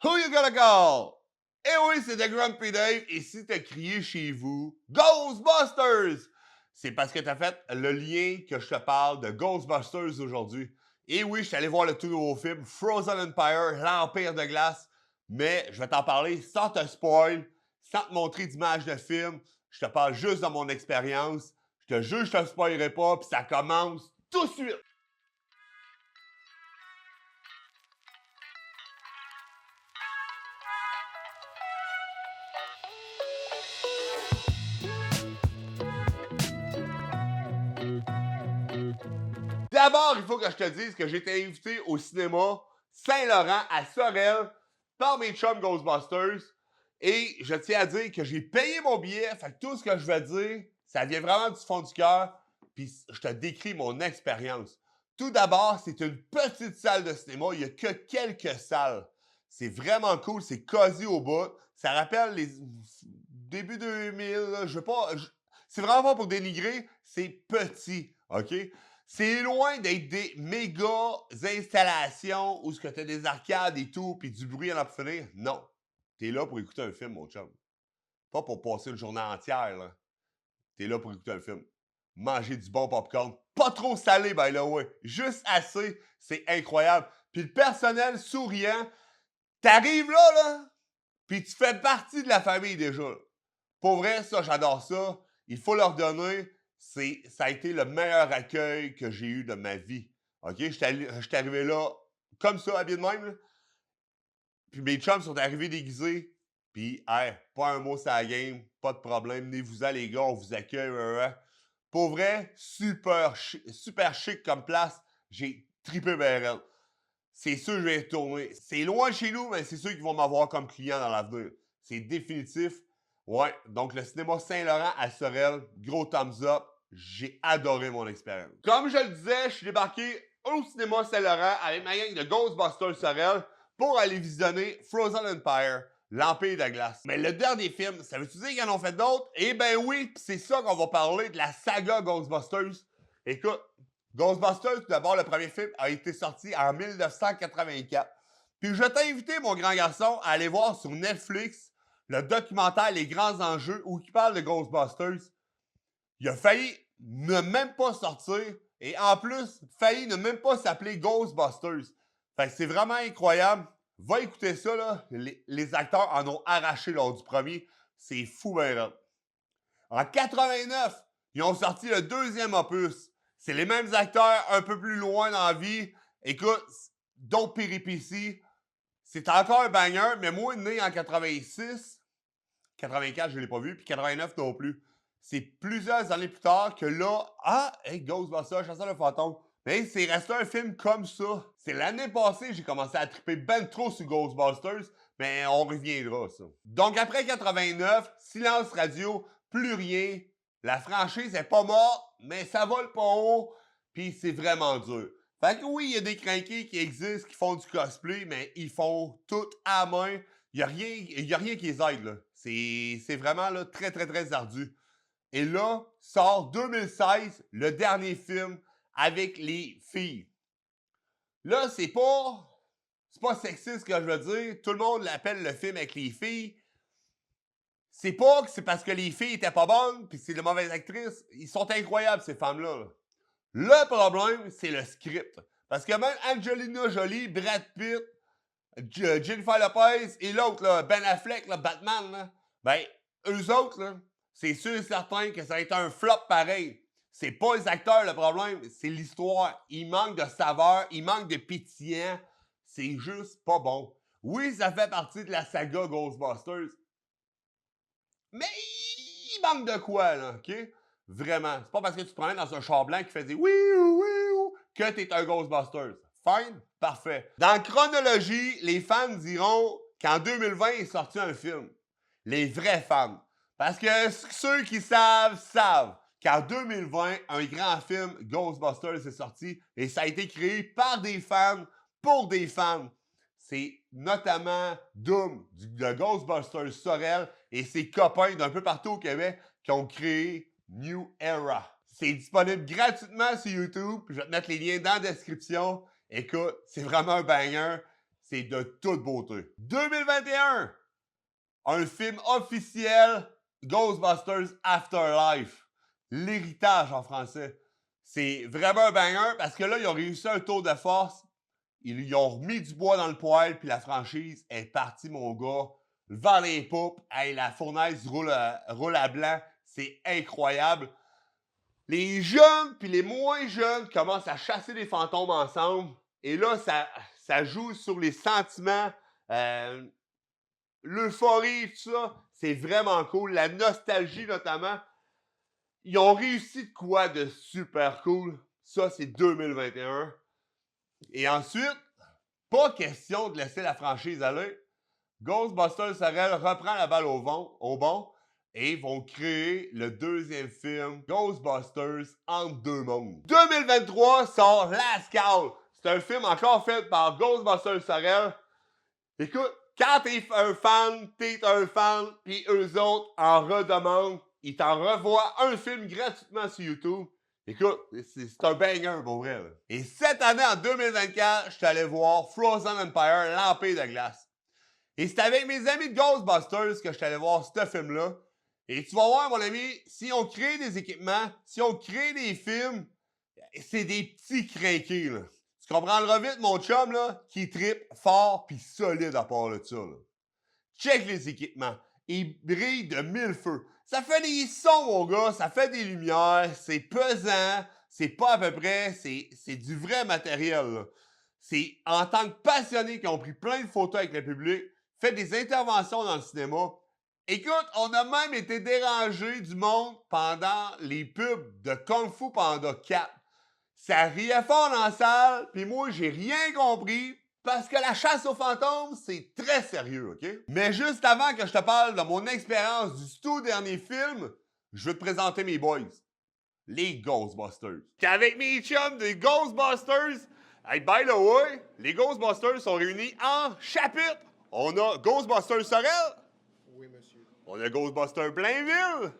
Who you gonna call? Eh oui, c'est The Grumpy Dave, et si t'as crié chez vous Ghostbusters, c'est parce que t'as fait le lien que je te parle de Ghostbusters aujourd'hui. Et oui, je suis allé voir le tout nouveau film Frozen Empire, l'Empire de glace, mais je vais t'en parler sans te spoil, sans te montrer d'images de film. Je te parle juste de mon expérience. Je te jure, je te spoilerai pas, puis ça commence tout de suite. D'abord, il faut que je te dise que j'ai été invité au cinéma Saint-Laurent à Sorel par mes chums Ghostbusters. Et je tiens à dire que j'ai payé mon billet. Fait que tout ce que je vais dire, ça vient vraiment du fond du cœur. Puis je te décris mon expérience. Tout d'abord, c'est une petite salle de cinéma. Il n'y a que quelques salles. C'est vraiment cool. C'est cosy au bout. Ça rappelle les début 2000. Je veux pas. C'est vraiment pas pour dénigrer. C'est petit. OK? C'est loin d'être des méga installations où tu as des arcades et tout, puis du bruit à en finir. Non. T'es là pour écouter un film, mon chum. Pas pour passer une journée entière, là. T'es là pour écouter un film. Manger du bon popcorn. Pas trop salé, by the way. Juste assez. C'est incroyable. Puis le personnel souriant. T'arrives là, puis tu fais partie de la famille déjà. Là. Pour vrai, ça, j'adore ça. Il faut leur donner. Ça a été le meilleur accueil que j'ai eu de ma vie. OK? J'étais arrivé là comme ça, habillé de même. Là. Puis mes chums sont arrivés déguisés. Puis, hey, pas un mot sur la game. Pas de problème. Venez-vous-en, les gars. On vous accueille. Pour vrai, super chic comme place. J'ai trippé bien raide. C'est sûr que je vais y retourner. C'est loin de chez nous, mais c'est sûr qu'ils vont m'avoir comme client dans l'avenir. C'est définitif. Ouais, donc le cinéma Saint-Laurent à Sorel, gros thumbs up. J'ai adoré mon expérience. Comme je le disais, je suis débarqué au cinéma Saint-Laurent avec ma gang de Ghostbusters Sorel pour aller visionner Frozen Empire, l'Empire de glace. Mais le dernier film, ça veut-tu dire qu'ils en ont fait d'autres? Eh ben oui, pis c'est ça qu'on va parler de la saga Ghostbusters. Écoute, Ghostbusters, tout d'abord, le premier film a été sorti en 1984. Puis je t'ai invité, mon grand garçon, à aller voir sur Netflix le documentaire Les grands enjeux où il parle de Ghostbusters. Il a failli ne même pas sortir et en plus, failli ne même pas s'appeler Ghostbusters. Fait que c'est vraiment incroyable. Va écouter ça, là. Les acteurs en ont arraché lors du premier. C'est fou, ben là. En 89, ils ont sorti le deuxième opus. C'est les mêmes acteurs un peu plus loin dans la vie. Écoute, d'autres péripéties. C'est encore un banger, mais moi, né en 86, 84, je ne l'ai pas vu, puis 89 non plus. C'est plusieurs années plus tard que là, hey, Ghostbusters, chasseur de fantômes. Mais c'est resté un film comme ça. C'est l'année passée que j'ai commencé à triper ben trop sur Ghostbusters, mais on reviendra, ça. Donc après 89, silence radio, plus rien. La franchise est pas morte, mais ça vole pas haut, puis c'est vraiment dur. Fait que oui, il y a des crinqués qui existent, qui font du cosplay, mais ils font tout à main. Il n'y a rien qui les aide, là. C'est vraiment là, très, très, très ardu. Et là, sort 2016, le dernier film avec les filles. Là, c'est pas sexiste ce que je veux dire. Tout le monde l'appelle le film avec les filles. C'est pas que c'est parce que les filles étaient pas bonnes puis c'est de mauvaises actrices. Ils sont incroyables, ces femmes-là. Là. Le problème, c'est le script. Parce que même Angelina Jolie, Brad Pitt, Jennifer Lopez et l'autre, là, Ben Affleck, là, Batman, là, ben, eux autres, là, c'est sûr et certain que ça va être un flop pareil. C'est pas les acteurs le problème, c'est l'histoire. Il manque de saveur, il manque de pétillant. C'est juste pas bon. Oui, ça fait partie de la saga Ghostbusters, mais il manque de quoi, là, OK? Vraiment. C'est pas parce que tu te promènes dans un char blanc qui fait des oui que t'es un Ghostbusters. Fine? Parfait. Dans chronologie, les fans diront qu'en 2020 est sorti un film. Les vrais fans. Parce que ceux qui savent, savent qu'en 2020, un grand film, Ghostbusters, est sorti et ça a été créé par des fans, pour des fans. C'est notamment Doom, de Ghostbusters Sorel et ses copains d'un peu partout au Québec qui ont créé New Era. C'est disponible gratuitement sur YouTube. Je vais te mettre les liens dans la description. Écoute, c'est vraiment un banger. c'est de toute beauté. 2021, un film officiel, Ghostbusters Afterlife. L'héritage en français. C'est vraiment un banger parce que là, ils ont réussi un tour de force. Ils ont remis du bois dans le poêle, puis la franchise est partie, mon gars. Vers les poupes, hey, la fournaise roule à blanc. C'est incroyable. Les jeunes puis les moins jeunes commencent à chasser des fantômes ensemble. Et là, ça joue sur les sentiments, l'euphorie, tout ça. C'est vraiment cool. La nostalgie, notamment. Ils ont réussi de quoi de super cool. Ça, c'est 2021. Et ensuite, pas question de laisser la franchise aller. Ghostbusters Sorel reprend la balle au bon et vont créer le deuxième film Ghostbusters Entre deux mondes. 2023 sort Last Call. C'est un film encore fait par Ghostbusters Sorel. Écoute, quand t'es un fan, puis eux autres en redemandent. Ils t'en revoient un film gratuitement sur YouTube. Écoute, c'est un banger pour vrai. Là. Et cette année, en 2024, je suis allé voir Frozen Empire, l'Empire de glace. Et c'est avec mes amis de Ghostbusters que je suis allé voir ce film-là. Et tu vas voir, mon ami, si on crée des équipements, si on crée des films, c'est des petits crinqués, là. Tu comprendras vite, mon chum, là, qui trippe fort puis solide à part de ça, là. Check les équipements. Ils brillent de mille feux. Ça fait des sons, mon gars, ça fait des lumières, c'est pesant, c'est pas à peu près, c'est du vrai matériel, là. C'est en tant que passionnés qui ont pris plein de photos avec le public, fait des interventions dans le cinéma. Écoute, on a même été dérangé du monde pendant les pubs de Kung Fu Panda 4. Ça riait fort dans la salle, puis moi, j'ai rien compris, parce que la chasse aux fantômes, c'est très sérieux, OK? Mais juste avant que je te parle de mon expérience du tout dernier film, je veux te présenter mes boys, les Ghostbusters. T'es avec mes chums des Ghostbusters. Hey, by the way, les Ghostbusters sont réunis en chapitre. On a Ghostbusters Sorel. Oui, monsieur. On a Ghostbusters Blainville.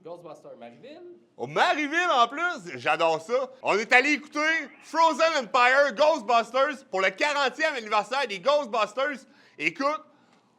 Ghostbusters Marieville. Au Marieville, en plus, j'adore ça. On est allé écouter Frozen Empire Ghostbusters pour le 40e anniversaire des Ghostbusters. Écoute,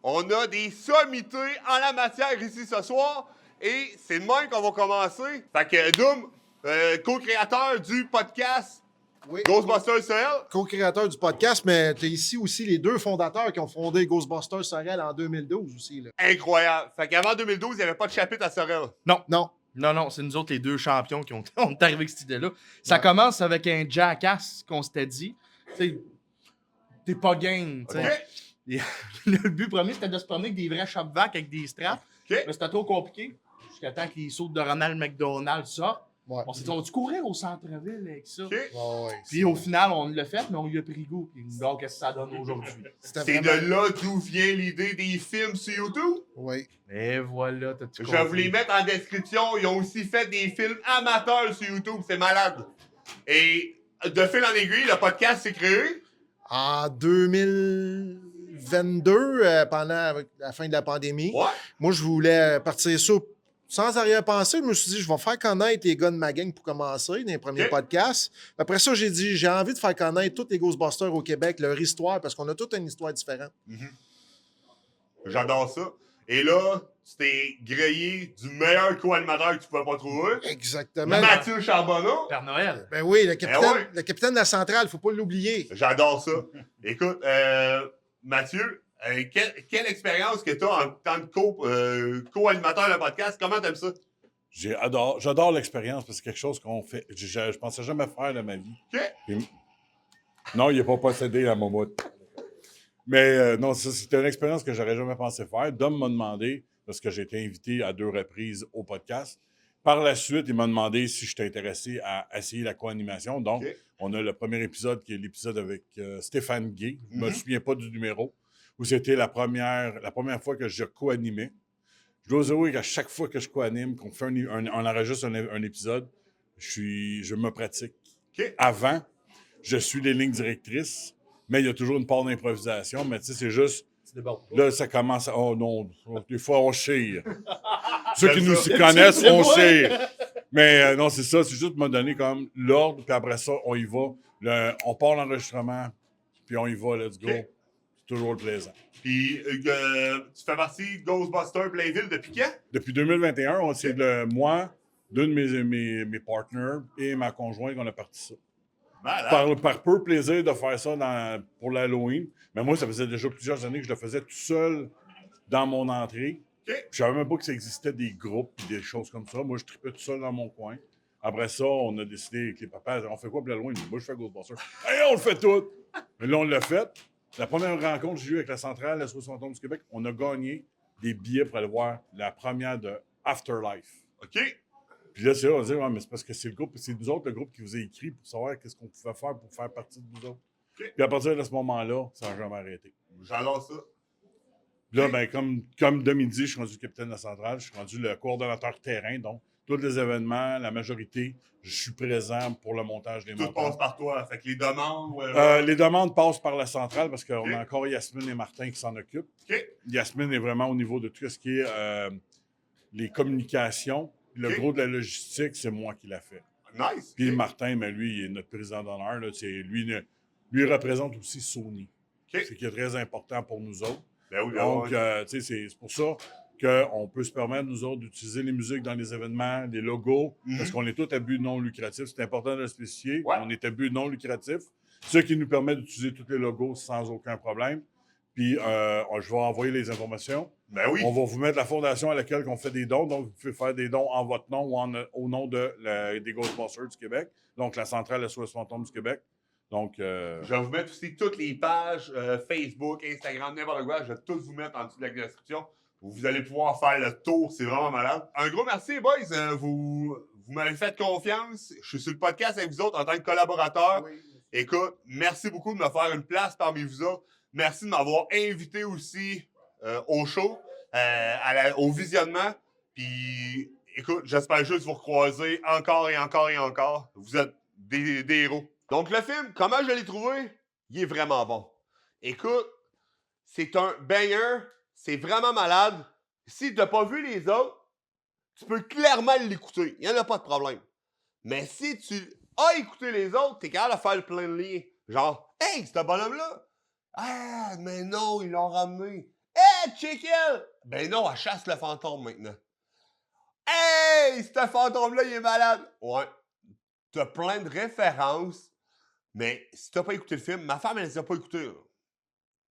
on a des sommités en la matière ici ce soir et c'est de même qu'on va commencer. Fait que Doom, co-créateur du podcast Oui. Ghostbusters Sorel. Co-créateur du podcast, mais tu es ici aussi les deux fondateurs qui ont fondé Ghostbusters Sorel en 2012 aussi. Là. Incroyable. Fait qu'avant 2012, il n'y avait pas de chapitre à Sorel. Non. Non. Non, c'est nous autres les deux champions qui ont on est arrivés avec cette idée-là. Ça commence avec un jackass qu'on s'était dit. Tu sais, t'es pas game. Tu sais. OK. Et le but premier, c'était de se promener avec des vrais shop-vac avec des straps. OK. Mais c'était trop compliqué. Jusqu'à temps qu'ils sautent de Ronald McDonald sortent. Ouais. On s'est dit, on va courir au centre-ville avec ça? OK. Ouais, Puis au final, on l'a fait, mais on lui a pris goût. Puis donc, qu'est-ce que ça donne aujourd'hui? c'était C'est vraiment... de là d'où vient l'idée des films sur YouTube. Oui. Et voilà, t'as tout Je vais vous les mettre en description. Ils ont aussi fait des films amateurs sur YouTube. C'est malade. Et de fil en aiguille, le podcast s'est créé. En 2022, pendant la fin de la pandémie, Ouais. moi, je voulais partir ça sans arrière-pensée. Je me suis dit, je vais faire connaître les gars de ma gang pour commencer, dans les premiers OK. podcasts. Après ça, j'ai dit, j'ai envie de faire connaître tous les Ghostbusters au Québec, leur histoire, parce qu'on a toute une histoire différente. J'adore ça. Et là, tu t'es grillé du meilleur co-animateur que tu pouvais pas trouver. Exactement. Mathieu Charbonneau. Père Noël. Ben oui, le capitaine, ouais. le capitaine de la centrale, faut pas l'oublier. J'adore ça. Écoute, Mathieu, quelle expérience que tu as en tant que co-animateur de podcast? Comment t'aimes ça? J'adore l'expérience parce que c'est quelque chose qu'on fait. Je pensais jamais faire de ma vie. OK. Non, il n'est pas possédé la mammouth. Mais non, ça, c'était une expérience que j'aurais jamais pensé faire. Dom m'a demandé, parce que j'ai été invité à 2 reprises au podcast. Par la suite, il m'a demandé si j'étais intéressé à essayer la co-animation. Donc, OK. on a le premier épisode qui est l'épisode avec Stéphane Gay. Je ne me Mhm. souviens pas du numéro, où c'était la première fois que je co-animais. Je dois avouer qu'à chaque fois que je co-anime, qu'on fait on enregistre un épisode, je me pratique. OK. Avant, je suis les lignes directrices, mais il y a toujours une part d'improvisation. Mais tu sais, c'est juste, C'est bon. là, ça commence à... Oh non, des fois, on chire. Ceux qui J'aime nous ça. connaissent, C'est on moi. chire. Mais non, c'est ça. C'est juste me donner comme l'ordre, puis après ça, on y va. On part l'enregistrement, puis on y va, let's go. OK. toujours le plaisant. Puis, tu fais partie de Ghostbusters Blainville depuis quand? Depuis 2021, c'est moi, deux de mes partners et ma conjointe qu'on a parti ça. Par peu plaisir de faire ça pour l'Halloween. Mais moi, ça faisait déjà plusieurs années que je le faisais tout seul dans mon entrée. Okay. Je savais même pas que ça existait des groupes et des choses comme ça. Moi, je tripais tout seul dans mon coin. Après ça, on a décidé avec les papas, on fait quoi pour l'Halloween? Moi, je fais Ghostbusters. Hey, on le fait tout! Mais là, on l'a fait. La première rencontre que j'ai eue avec la centrale, la SOS Fantôme du Québec, on a gagné des billets pour aller voir la première de Afterlife. OK. Puis là, c'est là, on dit, ouais, mais c'est parce que c'est nous autres, le groupe qui vous a écrit pour savoir qu'est-ce qu'on pouvait faire pour faire partie de vous autres. Okay. Puis à partir de ce moment-là, ça n'a jamais arrêté. J'adore ça. Puis là, ben, comme de midi, je suis rendu capitaine de la centrale, je suis rendu le coordonnateur terrain, donc tous les événements, la majorité, je suis présent pour le montage des Tout montages. passe par toi. Fait que les demandes... Les demandes passent par la centrale parce qu'on a encore Yasmine et Martin qui s'en occupent. Okay. Yasmine est vraiment au niveau de tout ce qui est les communications. Le gros de la logistique, c'est moi qui l'a fait. Nice. Puis Martin, mais lui, il est notre président d'honneur. Lui représente aussi Sony. C'est qui est très important pour nous autres. Ben oui, donc, c'est pour ça qu'on peut se permettre, nous autres, d'utiliser les musiques dans les événements, les logos, parce qu'on est tous à but non lucratif. C'est important de le spécifier. Ouais. On est à but non lucratif. Ce qui nous permet d'utiliser tous les logos sans aucun problème. Puis, je vais envoyer les informations. Ben oui. On va vous mettre la fondation à laquelle on fait des dons. Donc, vous pouvez faire des dons en votre nom ou au nom des Ghostbusters du Québec. Donc, la centrale SOS Fantôme du Québec. Donc, je vais vous mettre aussi toutes les pages Facebook, Instagram, n'importe quoi. Je vais tout vous mettre en dessous de la description. Vous allez pouvoir faire le tour. C'est vraiment malade. Un gros merci, boys. Vous m'avez fait confiance. Je suis sur le podcast avec vous autres en tant que collaborateur. Oui. Écoute, merci beaucoup de me faire une place parmi vous autres. Merci de m'avoir invité aussi au show, au visionnement. Puis, écoute, j'espère juste vous recroiser encore et encore et encore. Vous êtes des héros. Donc, le film, comment je l'ai trouvé? Il est vraiment bon. Écoute, c'est un banger. C'est vraiment malade. Si tu n'as pas vu les autres, tu peux clairement l'écouter. Il n'y en a pas de problème. Mais si tu as écouté les autres, tu es capable de faire le plein de liens. Genre, hey, ce bonhomme-là! Ah, mais non, ils l'ont ramené. Hey, check it! Ben non, elle chasse le fantôme maintenant. Hey, ce fantôme-là, il est malade. Ouais. Tu as plein de références, mais si tu n'as pas écouté le film, ma femme, elle ne les a pas écoutés. Là.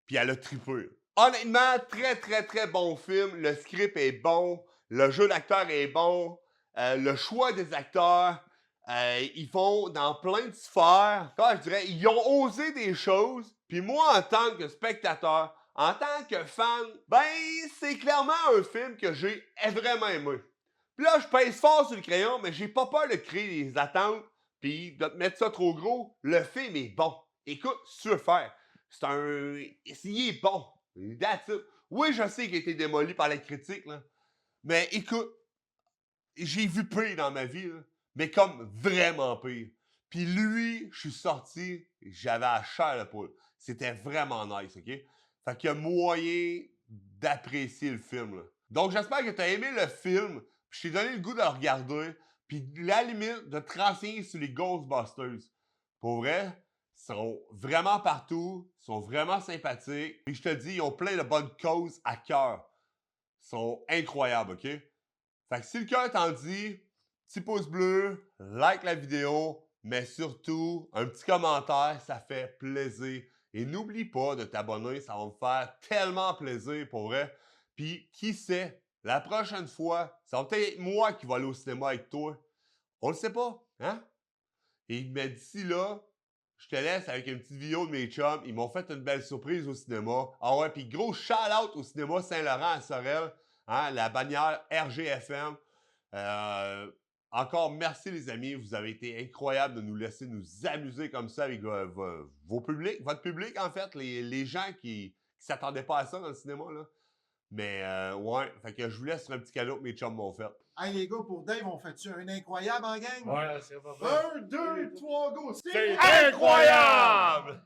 Puis elle a trippé. Honnêtement, très, très, très bon film. Le script est bon. Le jeu d'acteur est bon. Le choix des acteurs. Ils font dans plein de sphères. Comment je dirais, ils ont osé des choses. Puis moi, en tant que spectateur, en tant que fan, ben, c'est clairement un film que j'ai vraiment aimé. Puis là, je pèse fort sur le crayon, mais j'ai pas peur de créer des attentes puis de te mettre ça trop gros. Le film est bon. Écoute, faire. Il est bon. That's it. Oui, je sais qu'il a été démoli par la critique, là. Mais écoute, j'ai vu pire dans ma vie, là. Mais comme vraiment pire. Puis lui, je suis sorti, j'avais la chair à la poule. C'était vraiment nice, OK? Fait qu'il y a moyen d'apprécier le film, là. Donc, j'espère que tu as aimé le film. Je t'ai donné le goût de le regarder. Puis, la limite, de te renseigner sur les Ghostbusters. Pour vrai, ils sont vraiment partout. Ils sont vraiment sympathiques. Puis, je te dis, ils ont plein de bonnes causes à cœur. Ils sont incroyables, OK? Fait que si le cœur t'en dit, petit pouce bleu, like la vidéo, mais surtout, un petit commentaire, ça fait plaisir. Et n'oublie pas de t'abonner, ça va me faire tellement plaisir, pour vrai. Puis, qui sait, la prochaine fois, ça va peut-être être moi qui vais aller au cinéma avec toi. On le sait pas, hein? Et mais d'ici là, je te laisse avec une petite vidéo de mes chums. Ils m'ont fait une belle surprise au cinéma. Ah ouais, puis gros shout-out au cinéma Saint-Laurent à Sorel. Hein, la bannière RGFM. Encore merci les amis, vous avez été incroyables de nous laisser nous amuser comme ça avec vos publics, votre public en fait, les gens qui s'attendaient pas à ça dans le cinéma là. Mais ouais, fait que je vous laisse sur un petit cadeau que mes chums m'ont fait. Hey les gars, pour Dave, on fait-tu un incroyable en gang? Ouais, c'est pas vrai. 1, 2, 3, go! C'est incroyable!